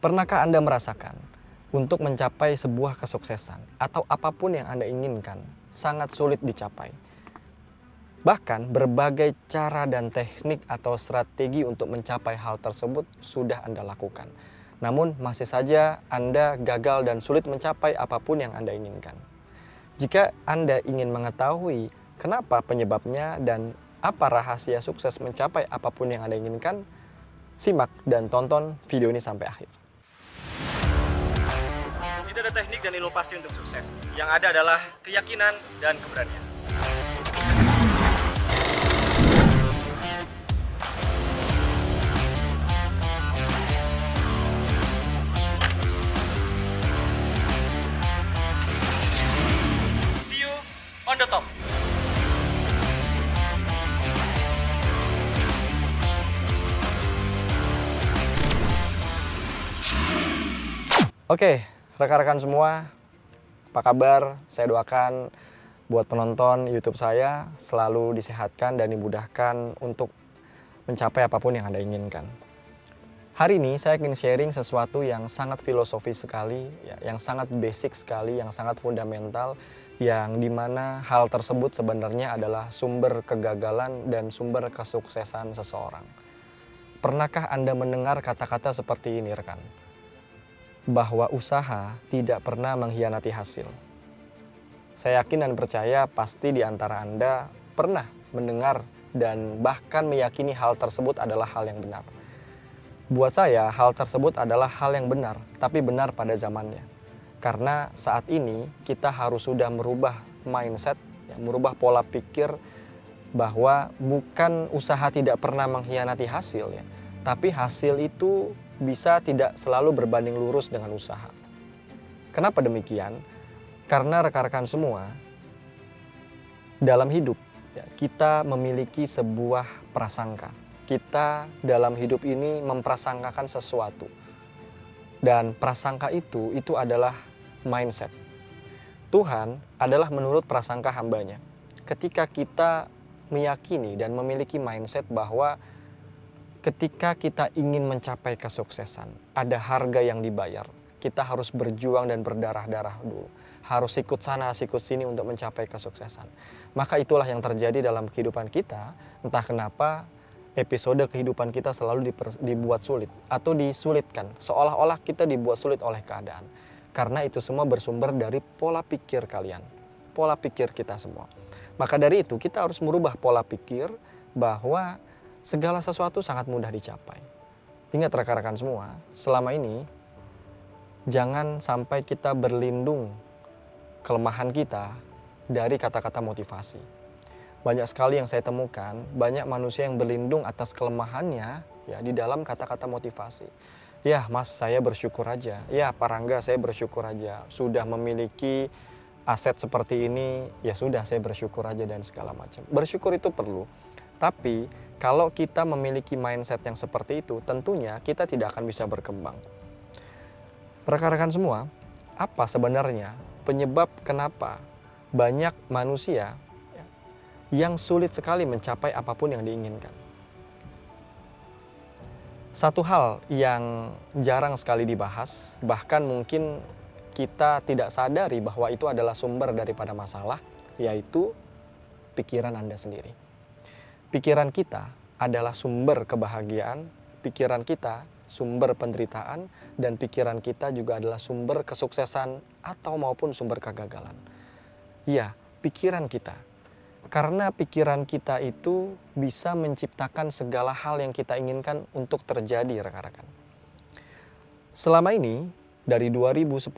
Pernahkah Anda merasakan untuk mencapai sebuah kesuksesan atau apapun yang Anda inginkan sangat sulit dicapai? Bahkan berbagai cara dan teknik atau strategi untuk mencapai hal tersebut sudah Anda lakukan. Namun masih saja Anda gagal dan sulit mencapai apapun yang Anda inginkan. Jika Anda ingin mengetahui kenapa penyebabnya dan apa rahasia sukses mencapai apapun yang Anda inginkan, simak dan tonton video ini sampai akhir. Tidak ada teknik dan ilmu pasti untuk sukses. Yang ada adalah keyakinan dan keberanian. See you on the top. Oke, rekan-rekan semua, apa kabar? Saya doakan buat penonton YouTube saya selalu disehatkan dan dimudahkan untuk mencapai apapun yang Anda inginkan. Hari ini saya ingin sharing sesuatu yang sangat filosofis sekali, yang sangat basic sekali, yang sangat fundamental, yang dimana hal tersebut sebenarnya adalah sumber kegagalan dan sumber kesuksesan seseorang. Pernahkah Anda mendengar kata-kata seperti ini, rekan? Bahwa usaha tidak pernah mengkhianati hasil. Saya yakin dan percaya pasti di antara Anda pernah mendengar dan bahkan meyakini hal tersebut adalah hal yang benar. Buat saya, hal tersebut adalah hal yang benar, tapi benar pada zamannya. Karena saat ini kita harus sudah merubah mindset, merubah pola pikir bahwa bukan usaha tidak pernah mengkhianati hasil, tapi hasil itu bisa tidak selalu berbanding lurus dengan usaha. Kenapa demikian? Karena rekan-rekan semua, dalam hidup kita memiliki sebuah prasangka. Kita dalam hidup ini memprasangkakan sesuatu. Dan prasangka itu adalah mindset. Tuhan adalah menurut prasangka hambanya. Ketika kita meyakini dan memiliki mindset bahwa ketika kita ingin mencapai kesuksesan, ada harga yang dibayar. Kita harus berjuang dan berdarah-darah dulu. Harus ikut sana, ikut sini untuk mencapai kesuksesan. Maka itulah yang terjadi dalam kehidupan kita. Entah kenapa episode kehidupan kita selalu dibuat sulit atau disulitkan. Seolah-olah kita dibuat sulit oleh keadaan. Karena itu semua bersumber dari pola pikir kalian. Pola pikir kita semua. Maka dari itu kita harus merubah pola pikir bahwa segala sesuatu sangat mudah dicapai. Ingat rekan-rekan semua, selama ini jangan sampai kita berlindung kelemahan kita dari kata-kata motivasi. Banyak sekali yang saya temukan, banyak manusia yang berlindung atas kelemahannya di dalam kata-kata motivasi. Ya mas, saya bersyukur aja. Ya Pak Rangga, saya bersyukur aja. Sudah memiliki aset seperti ini, ya sudah saya bersyukur aja dan segala macam. Bersyukur itu perlu. Tapi kalau kita memiliki mindset yang seperti itu, tentunya kita tidak akan bisa berkembang. Rekan-rekan semua, apa sebenarnya penyebab kenapa banyak manusia yang sulit sekali mencapai apapun yang diinginkan? Satu hal yang jarang sekali dibahas, bahkan mungkin kita tidak sadari bahwa itu adalah sumber daripada masalah, yaitu pikiran Anda sendiri. Pikiran kita adalah sumber kebahagiaan, pikiran kita sumber penderitaan, dan pikiran kita juga adalah sumber kesuksesan atau maupun sumber kegagalan. Ya, pikiran kita. Karena pikiran kita itu bisa menciptakan segala hal yang kita inginkan untuk terjadi, rekan-rekan. Selama ini, dari 2010,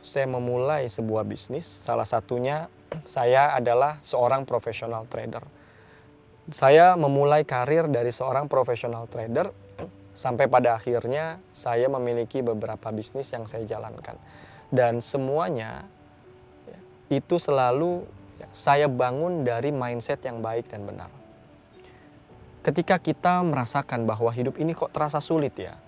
saya memulai sebuah bisnis. Salah satunya, saya adalah seorang profesional trader. Saya memulai karir dari seorang profesional trader sampai pada akhirnya saya memiliki beberapa bisnis yang saya jalankan. Dan semuanya itu selalu saya bangun dari mindset yang baik dan benar. Ketika kita merasakan bahwa hidup ini kok terasa sulit ya.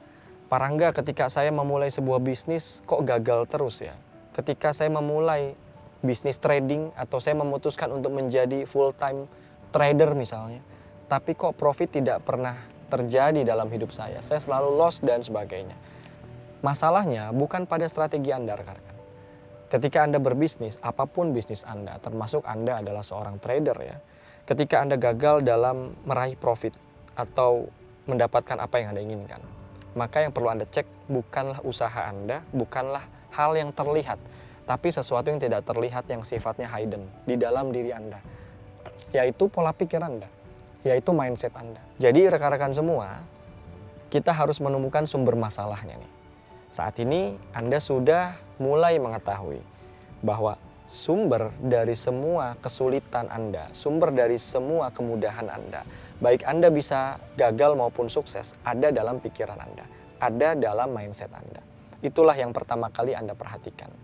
Pak Rangga, ketika saya memulai sebuah bisnis kok gagal terus ya. Ketika saya memulai bisnis trading atau saya memutuskan untuk menjadi full time trader misalnya, tapi kok profit tidak pernah terjadi dalam hidup saya selalu loss dan sebagainya. Masalahnya bukan pada strategi Anda, rekan-rekan. Ketika Anda berbisnis, apapun bisnis Anda, termasuk Anda adalah seorang trader ya, ketika Anda gagal dalam meraih profit atau mendapatkan apa yang Anda inginkan, maka yang perlu Anda cek bukanlah usaha Anda, bukanlah hal yang terlihat, tapi sesuatu yang tidak terlihat yang sifatnya hidden di dalam diri Anda, yaitu pola pikir Anda, yaitu mindset Anda. Jadi rekan-rekan semua, kita harus menemukan sumber masalahnya nih. Saat ini Anda sudah mulai mengetahui bahwa sumber dari semua kesulitan Anda, sumber dari semua kemudahan Anda, baik Anda bisa gagal maupun sukses, ada dalam pikiran Anda, ada dalam mindset Anda. Itulah yang pertama kali Anda perhatikan.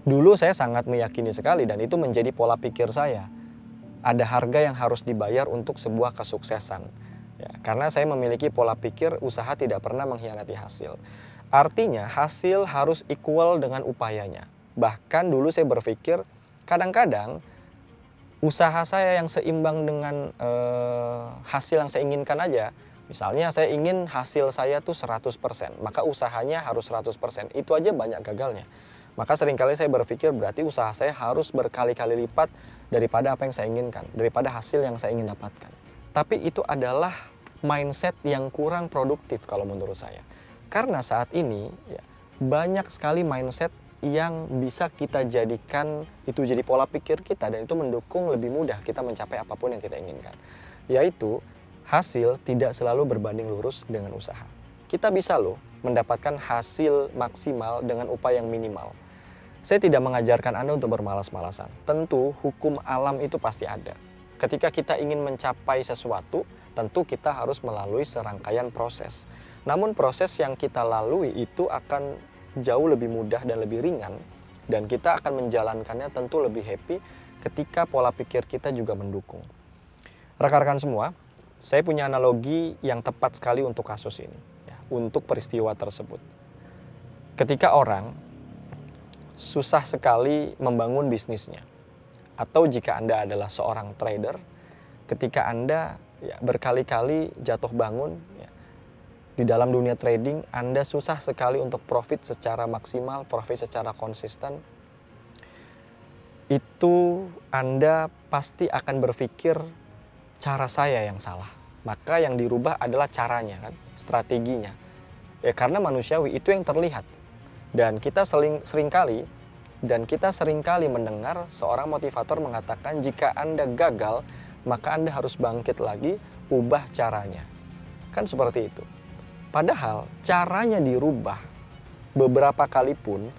Dulu saya sangat meyakini sekali dan itu menjadi pola pikir saya. Ada harga yang harus dibayar untuk sebuah kesuksesan. Ya, karena saya memiliki pola pikir usaha tidak pernah mengkhianati hasil. Artinya hasil harus equal dengan upayanya. Bahkan dulu saya berpikir kadang-kadang usaha saya yang seimbang dengan hasil yang saya inginkan aja. Misalnya saya ingin hasil saya tuh 100%, maka usahanya harus 100%. Itu aja banyak gagalnya. Maka seringkali saya berpikir berarti usaha saya harus berkali-kali lipat daripada apa yang saya inginkan, daripada hasil yang saya ingin dapatkan. Tapi itu adalah mindset yang kurang produktif kalau menurut saya. Karena saat ini ya, banyak sekali mindset yang bisa kita jadikan itu jadi pola pikir kita dan itu mendukung lebih mudah kita mencapai apapun yang kita inginkan. Yaitu hasil tidak selalu berbanding lurus dengan usaha. Kita bisa loh mendapatkan hasil maksimal dengan upaya yang minimal. Saya tidak mengajarkan Anda untuk bermalas-malasan. Tentu hukum alam itu pasti ada. Ketika kita ingin mencapai sesuatu, tentu kita harus melalui serangkaian proses. Namun proses yang kita lalui itu akan jauh lebih mudah dan lebih ringan. Dan kita akan menjalankannya tentu lebih happy ketika pola pikir kita juga mendukung. Rekan-rekan semua, saya punya analogi yang tepat sekali untuk kasus ini. Ya, untuk peristiwa tersebut. Ketika orang susah sekali membangun bisnisnya. Atau jika Anda adalah seorang trader, ketika Anda ya, berkali-kali jatuh bangun, ya, di dalam dunia trading, Anda susah sekali untuk profit secara maksimal, profit secara konsisten. Itu Anda pasti akan berpikir cara saya yang salah. Maka yang dirubah adalah caranya, kan? Strateginya. Ya karena manusiawi itu yang terlihat. Dan kita seringkali mendengar seorang motivator mengatakan jika Anda gagal, maka Anda harus bangkit lagi, ubah caranya. Kan seperti itu. Padahal caranya dirubah beberapa kali pun,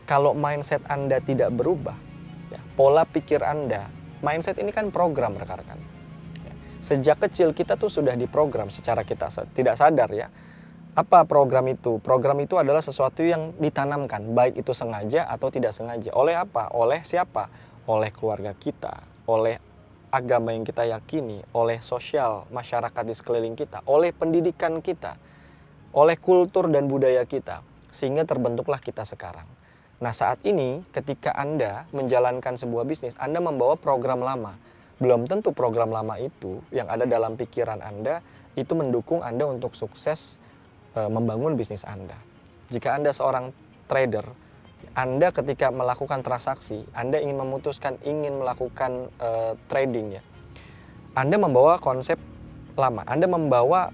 kalau mindset Anda tidak berubah, ya, pola pikir Anda, mindset ini kan program rekan-rekan. Ya, sejak kecil kita tuh sudah diprogram secara kita tidak sadar ya. Apa program itu? Program itu adalah sesuatu yang ditanamkan, baik itu sengaja atau tidak sengaja. Oleh apa? Oleh siapa? Oleh keluarga kita, oleh agama yang kita yakini, oleh sosial, masyarakat di sekeliling kita, oleh pendidikan kita, oleh kultur dan budaya kita, sehingga terbentuklah kita sekarang. Nah saat ini ketika Anda menjalankan sebuah bisnis, Anda membawa program lama. Belum tentu program lama itu yang ada dalam pikiran Anda, itu mendukung Anda untuk sukses membangun bisnis Anda. Jika Anda seorang trader, Anda ketika melakukan transaksi, Anda ingin memutuskan, ingin melakukan trading ya, Anda membawa konsep lama, Anda membawa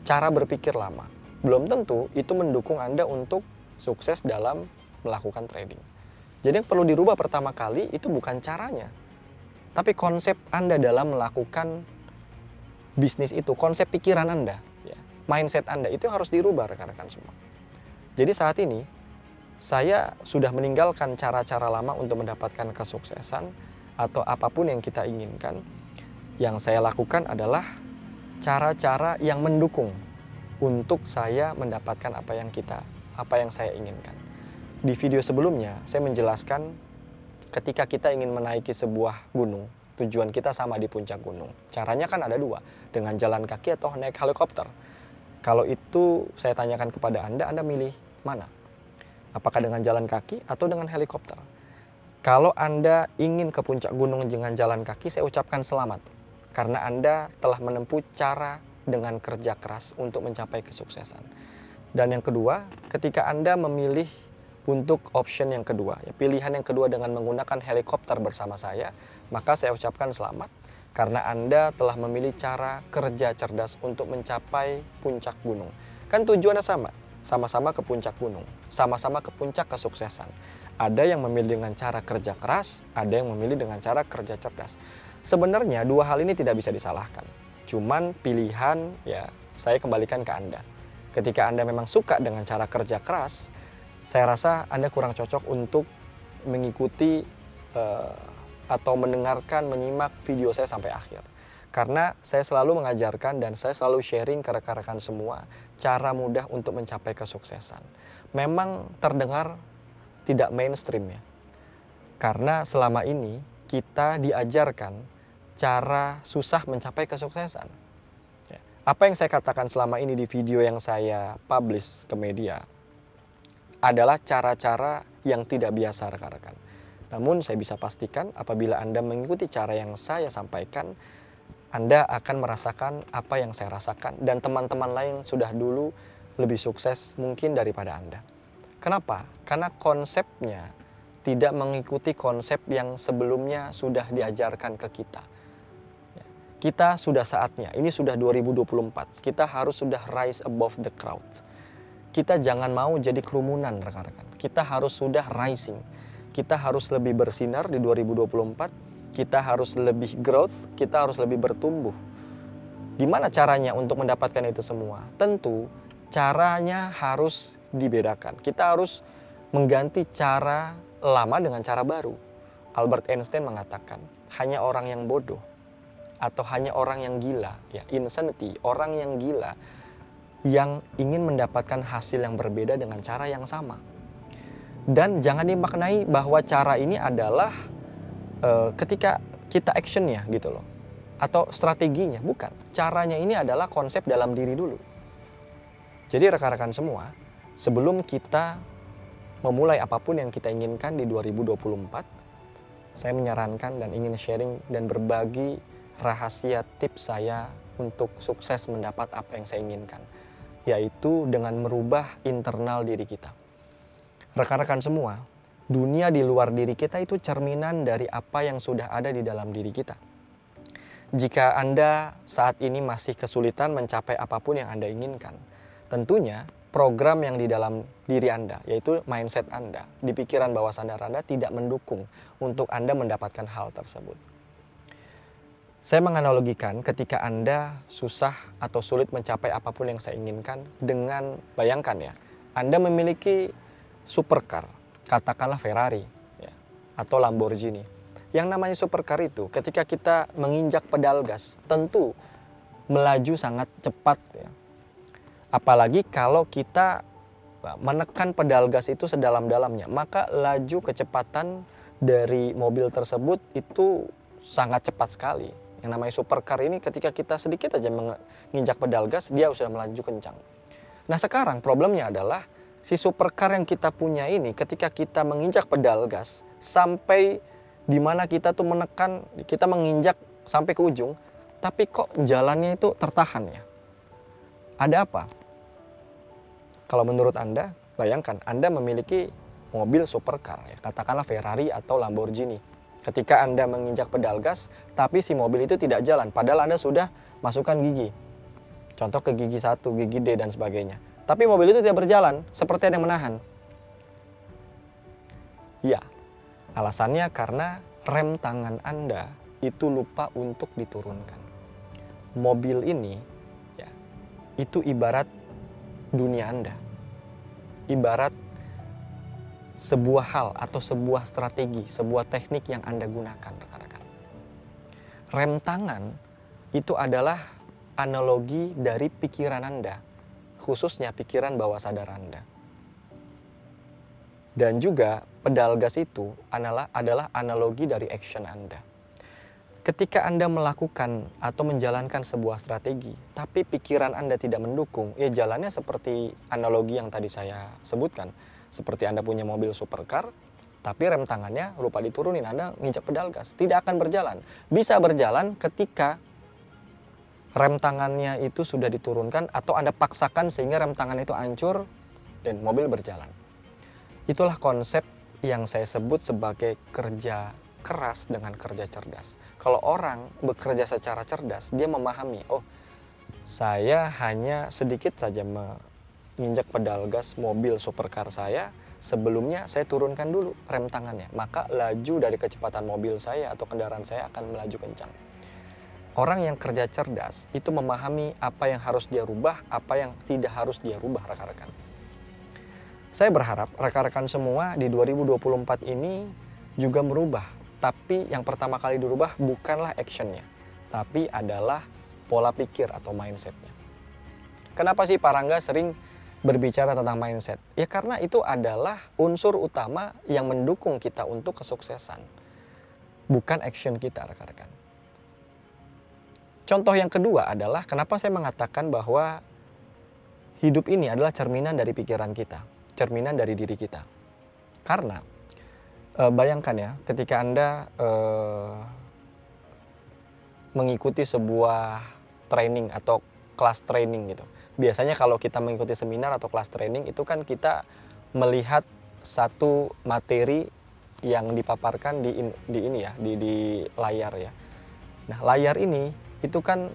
cara berpikir lama. Belum tentu itu mendukung Anda untuk sukses dalam melakukan trading. Jadi yang perlu dirubah pertama kali itu bukan caranya, tapi konsep Anda dalam melakukan bisnis itu, konsep pikiran Anda, ya, mindset Anda itu harus dirubah rekan-rekan semua. Jadi saat ini saya sudah meninggalkan cara-cara lama untuk mendapatkan kesuksesan atau apapun yang kita inginkan. Yang saya lakukan adalah cara-cara yang mendukung untuk saya mendapatkan apa yang saya inginkan. Di video sebelumnya saya menjelaskan ketika kita ingin menaiki sebuah gunung, tujuan kita sama di puncak gunung. Caranya kan ada dua, dengan jalan kaki atau naik helikopter. Kalau itu saya tanyakan kepada Anda milih mana? Apakah dengan jalan kaki atau dengan helikopter? Kalau Anda ingin ke puncak gunung dengan jalan kaki, saya ucapkan selamat. Karena Anda telah menempuh cara dengan kerja keras untuk mencapai kesuksesan. Dan yang kedua, ketika Anda memilih untuk option yang kedua, ya, pilihan yang kedua dengan menggunakan helikopter bersama saya, maka saya ucapkan selamat karena Anda telah memilih cara kerja cerdas untuk mencapai puncak gunung. Kan tujuannya sama, sama-sama ke puncak gunung, sama-sama ke puncak kesuksesan. Ada yang memilih dengan cara kerja keras, ada yang memilih dengan cara kerja cerdas. Sebenarnya dua hal ini tidak bisa disalahkan. Cuman pilihan ya saya kembalikan ke Anda. Ketika Anda memang suka dengan cara kerja keras, saya rasa Anda kurang cocok untuk mengikuti atau mendengarkan, menyimak video saya sampai akhir. Karena saya selalu mengajarkan dan saya selalu sharing ke rekan-rekan semua cara mudah untuk mencapai kesuksesan. Memang terdengar tidak mainstream ya. Karena selama ini kita diajarkan cara susah mencapai kesuksesan. Apa yang saya katakan selama ini di video yang saya publish ke media adalah cara-cara yang tidak biasa rekan-rekan. Namun saya bisa pastikan apabila Anda mengikuti cara yang saya sampaikan, Anda akan merasakan apa yang saya rasakan dan teman-teman lain sudah dulu lebih sukses mungkin daripada Anda. Kenapa? Karena konsepnya tidak mengikuti konsep yang sebelumnya sudah diajarkan ke kita. Kita sudah saatnya, ini sudah 2024, kita harus sudah rise above the crowd. Kita jangan mau jadi kerumunan rekan-rekan, kita harus sudah rising. Kita harus lebih bersinar di 2024, kita harus lebih growth, kita harus lebih bertumbuh. Gimana caranya untuk mendapatkan itu semua? Tentu caranya harus dibedakan. Kita harus mengganti cara lama dengan cara baru. Albert Einstein mengatakan, hanya orang yang bodoh atau hanya orang yang gila, ya insanity, orang yang gila yang ingin mendapatkan hasil yang berbeda dengan cara yang sama. Dan jangan dimaknai bahwa cara ini adalah ketika kita actionnya gitu loh, atau strateginya, bukan. Caranya ini adalah konsep dalam diri dulu. Jadi rekan-rekan semua, sebelum kita memulai apapun yang kita inginkan di 2024, saya menyarankan dan ingin sharing dan berbagi rahasia tips saya untuk sukses mendapat apa yang saya inginkan, yaitu dengan merubah internal diri kita. Rekan-rekan semua, dunia di luar diri kita itu cerminan dari apa yang sudah ada di dalam diri kita. Jika Anda saat ini masih kesulitan mencapai apapun yang Anda inginkan, tentunya program yang di dalam diri Anda, yaitu mindset Anda, di pikiran bawah sadar Anda tidak mendukung untuk Anda mendapatkan hal tersebut. Saya menganalogikan ketika Anda susah atau sulit mencapai apapun yang saya inginkan dengan, bayangkan ya, Anda memiliki supercar, katakanlah Ferrari ya, atau Lamborghini. Yang namanya supercar itu ketika kita menginjak pedal gas, tentu melaju sangat cepat ya. Apalagi kalau kita menekan pedal gas itu sedalam-dalamnya, maka laju kecepatan dari mobil tersebut itu sangat cepat sekali. Yang namanya supercar ini ketika kita sedikit aja menginjak pedal gas, dia sudah melaju kencang. Nah sekarang problemnya adalah si supercar yang kita punya ini ketika kita menginjak pedal gas sampai di mana kita tuh menekan, kita menginjak sampai ke ujung, tapi kok jalannya itu tertahan ya. Ada apa? Kalau menurut Anda, bayangkan Anda memiliki mobil supercar, ya, katakanlah Ferrari atau Lamborghini. Ketika Anda menginjak pedal gas, tapi si mobil itu tidak jalan, padahal Anda sudah masukkan gigi. Contoh ke gigi 1, gigi D, dan sebagainya. Tapi mobil itu tidak berjalan, seperti ada yang menahan. Ya, alasannya karena rem tangan Anda itu lupa untuk diturunkan. Mobil ini, ya, itu ibarat dunia Anda. Ibarat sebuah hal atau sebuah strategi, sebuah teknik yang Anda gunakan, rekan-rekan. Rem tangan itu adalah analogi dari pikiran Anda, khususnya pikiran bawah sadar Anda. Dan juga pedal gas itu adalah analogi dari action Anda. Ketika Anda melakukan atau menjalankan sebuah strategi, tapi pikiran Anda tidak mendukung, ya jalannya seperti analogi yang tadi saya sebutkan. Seperti Anda punya mobil supercar, tapi rem tangannya lupa diturunin, Anda nginjak pedal gas. Tidak akan berjalan. Bisa berjalan ketika rem tangannya itu sudah diturunkan atau Anda paksakan sehingga rem tangan itu hancur dan mobil berjalan. Itulah konsep yang saya sebut sebagai kerja keras dengan kerja cerdas. Kalau orang bekerja secara cerdas, dia memahami, oh saya hanya sedikit saja menginjak pedal gas mobil supercar saya, sebelumnya saya turunkan dulu rem tangannya, maka laju dari kecepatan mobil saya atau kendaraan saya akan melaju kencang. Orang yang kerja cerdas itu memahami apa yang harus dia rubah, apa yang tidak harus dia rubah, rekan-rekan. Saya berharap rekan-rekan semua di 2024 ini juga merubah. Tapi yang pertama kali dirubah bukanlah actionnya, tapi adalah pola pikir atau mindsetnya. Kenapa sih Pak Rangga sering berbicara tentang mindset? Ya karena itu adalah unsur utama yang mendukung kita untuk kesuksesan. Bukan action kita, rekan-rekan. Contoh yang kedua adalah kenapa saya mengatakan bahwa hidup ini adalah cerminan dari pikiran kita, cerminan dari diri kita. Karena bayangkan ya, ketika Anda mengikuti sebuah training atau kelas training gitu. Biasanya kalau kita mengikuti seminar atau kelas training itu kan kita melihat satu materi yang dipaparkan di layar ya. Nah, layar ini itu kan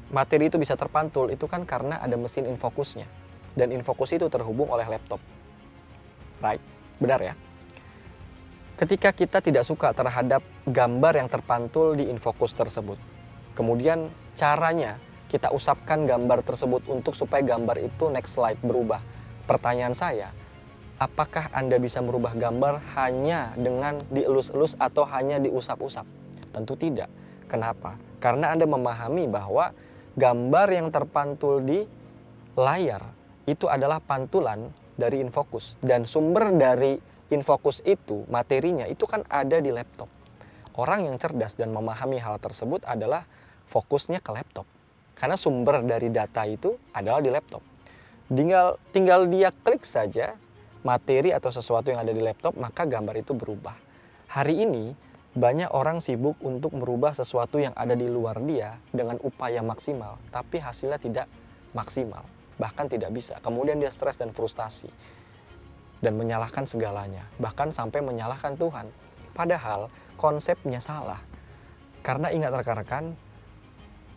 materi itu bisa terpantul itu kan karena ada mesin infokusnya. Dan infokus itu terhubung oleh laptop. Right? Benar ya? Ketika kita tidak suka terhadap gambar yang terpantul di infokus tersebut, kemudian caranya kita usapkan gambar tersebut untuk supaya gambar itu next slide berubah. Pertanyaan saya, apakah Anda bisa merubah gambar hanya dengan dielus-elus atau hanya diusap-usap? Tentu tidak. Kenapa? Karena Anda memahami bahwa gambar yang terpantul di layar itu adalah pantulan dari infokus. Dan sumber dari infokus itu, materinya itu kan ada di laptop. Orang yang cerdas dan memahami hal tersebut adalah fokusnya ke laptop. Karena sumber dari data itu adalah di laptop. Tinggal dia klik saja materi atau sesuatu yang ada di laptop, maka gambar itu berubah. Hari ini banyak orang sibuk untuk merubah sesuatu yang ada di luar dia dengan upaya maksimal, tapi hasilnya tidak maksimal, bahkan tidak bisa. Kemudian dia stres dan frustasi dan menyalahkan segalanya, bahkan sampai menyalahkan Tuhan. Padahal konsepnya salah. Karena ingat rekan-rekan,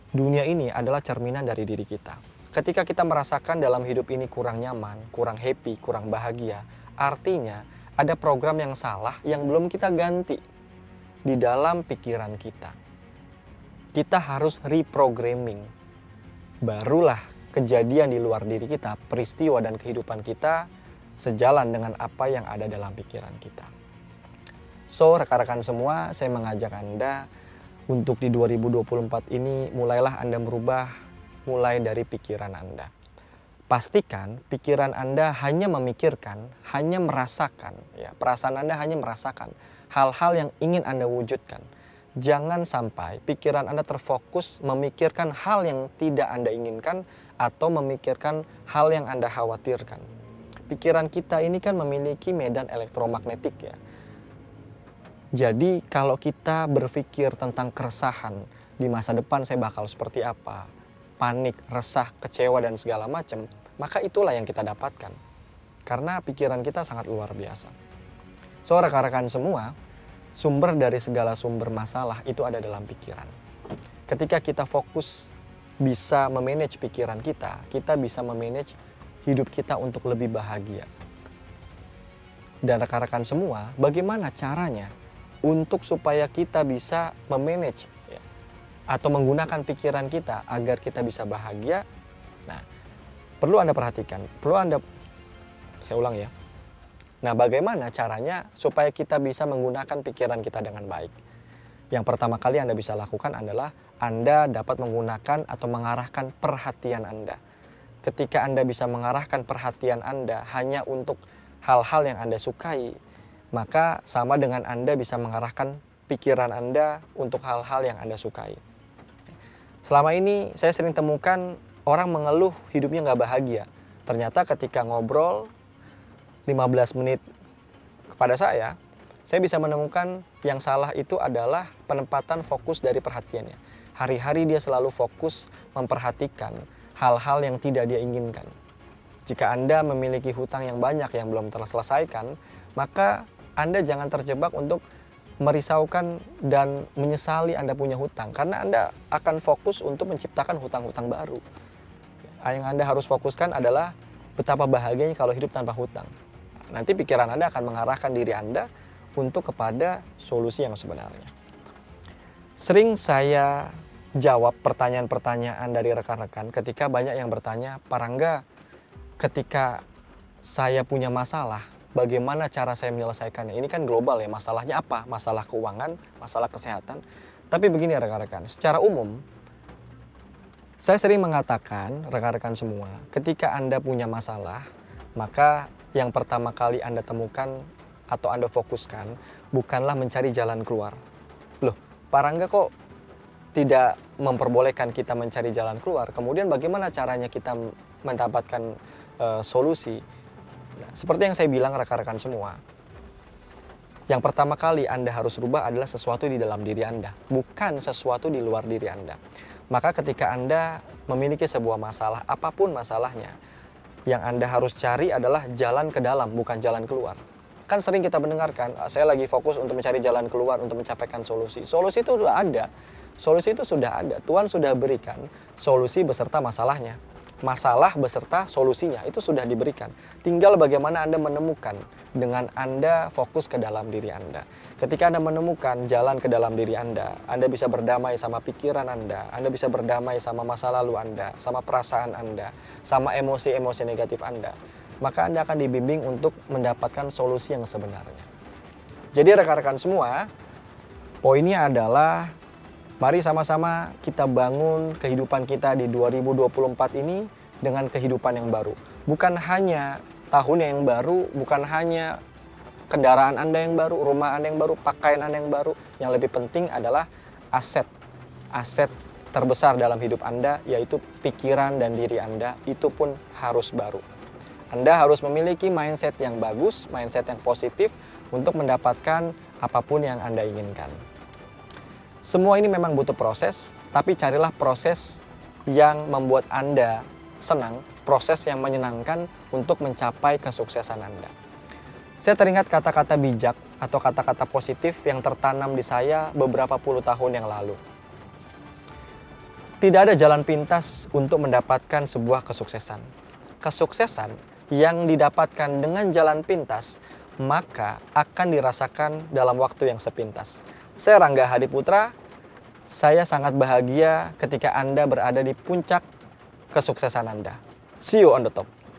dunia ini adalah cerminan dari diri kita. Ketika kita merasakan dalam hidup ini kurang nyaman, kurang happy, kurang bahagia, artinya ada program yang salah yang belum kita ganti di dalam pikiran kita. Kita harus reprogramming. Barulah kejadian di luar diri kita, peristiwa dan kehidupan kita sejalan dengan apa yang ada dalam pikiran kita. So, rekan-rekan semua, saya mengajak Anda untuk di 2024 ini mulailah Anda merubah mulai dari pikiran Anda. Pastikan pikiran Anda hanya memikirkan, hanya merasakan, ya, perasaan Anda hanya merasakan hal-hal yang ingin Anda wujudkan. Jangan sampai pikiran Anda terfokus memikirkan hal yang tidak Anda inginkan atau memikirkan hal yang Anda khawatirkan. Pikiran kita ini kan memiliki medan elektromagnetik ya. Jadi kalau kita berpikir tentang keresahan di masa depan saya bakal seperti apa, panik, resah, kecewa dan segala macam, maka itulah yang kita dapatkan. Karena pikiran kita sangat luar biasa. So rekan-rekan semua, sumber dari segala sumber masalah itu ada dalam pikiran. Ketika kita fokus bisa memanage pikiran kita bisa memanage hidup kita untuk lebih bahagia. Dan rekan-rekan semua, bagaimana caranya untuk supaya kita bisa memanage ya, atau menggunakan pikiran kita agar kita bisa bahagia? Nah, perlu Anda perhatikan, saya ulang ya. Nah, bagaimana caranya supaya kita bisa menggunakan pikiran kita dengan baik? Yang pertama kali Anda bisa lakukan adalah Anda dapat menggunakan atau mengarahkan perhatian Anda. Ketika Anda bisa mengarahkan perhatian Anda hanya untuk hal-hal yang Anda sukai, maka sama dengan Anda bisa mengarahkan pikiran Anda untuk hal-hal yang Anda sukai. Selama ini saya sering temukan orang mengeluh hidupnya nggak bahagia. Ternyata ketika ngobrol 15 menit kepada saya bisa menemukan yang salah itu adalah penempatan fokus dari perhatiannya. hari-hari dia selalu fokus memperhatikan hal-hal yang tidak dia inginkan. Jika Anda memiliki hutang yang banyak yang belum terselesaikan, maka Anda jangan terjebak untuk merisaukan dan menyesali Anda punya hutang, karena Anda akan fokus untuk menciptakan hutang-hutang baru. Yang Anda harus fokuskan adalah betapa bahagianya kalau hidup tanpa hutang. Nanti pikiran Anda akan mengarahkan diri Anda untuk kepada solusi yang sebenarnya. Sering saya jawab pertanyaan-pertanyaan dari rekan-rekan ketika banyak yang bertanya, Pak Rangga, ketika saya punya masalah, bagaimana cara saya menyelesaikannya? Ini kan global ya, masalahnya apa? Masalah keuangan, masalah kesehatan. Tapi begini rekan-rekan, secara umum, saya sering mengatakan, rekan-rekan semua, ketika Anda punya masalah, maka yang pertama kali Anda temukan atau Anda fokuskan bukanlah mencari jalan keluar. Loh, Pak Rangga kok tidak memperbolehkan kita mencari jalan keluar? Kemudian bagaimana caranya kita mendapatkan solusi? Nah, seperti yang saya bilang rekan-rekan semua, yang pertama kali Anda harus rubah adalah sesuatu di dalam diri Anda, bukan sesuatu di luar diri Anda. Maka ketika Anda memiliki sebuah masalah, apapun masalahnya, yang Anda harus cari adalah jalan ke dalam, bukan jalan keluar. Kan sering kita mendengarkan, saya lagi fokus untuk mencari jalan keluar untuk mencapaikan solusi. Solusi itu sudah ada. Solusi itu sudah ada. Tuhan sudah berikan solusi beserta masalahnya. Masalah beserta solusinya itu sudah diberikan. Tinggal bagaimana Anda menemukan dengan Anda fokus ke dalam diri Anda. Ketika Anda menemukan jalan ke dalam diri Anda bisa berdamai sama pikiran Anda bisa berdamai sama masa lalu Anda, sama perasaan Anda, sama emosi-emosi negatif Anda. Maka Anda akan dibimbing untuk mendapatkan solusi yang sebenarnya. Jadi rekan-rekan semua, poinnya adalah mari sama-sama kita bangun kehidupan kita di 2024 ini dengan kehidupan yang baru. Bukan hanya tahun yang baru, bukan hanya kendaraan Anda yang baru, rumah Anda yang baru, pakaian Anda yang baru. Yang lebih penting adalah aset terbesar dalam hidup Anda, yaitu pikiran dan diri Anda, itu pun harus baru. Anda harus memiliki mindset yang bagus, mindset yang positif untuk mendapatkan apapun yang Anda inginkan. Semua ini memang butuh proses, tapi carilah proses yang membuat Anda senang, proses yang menyenangkan untuk mencapai kesuksesan Anda. Saya teringat kata-kata bijak atau kata-kata positif yang tertanam di saya beberapa puluh tahun yang lalu. Tidak ada jalan pintas untuk mendapatkan sebuah kesuksesan. Kesuksesan yang didapatkan dengan jalan pintas, maka akan dirasakan dalam waktu yang sepintas. Saya Rangga Hadiputra, saya sangat bahagia ketika Anda berada di puncak kesuksesan Anda. See you on the top.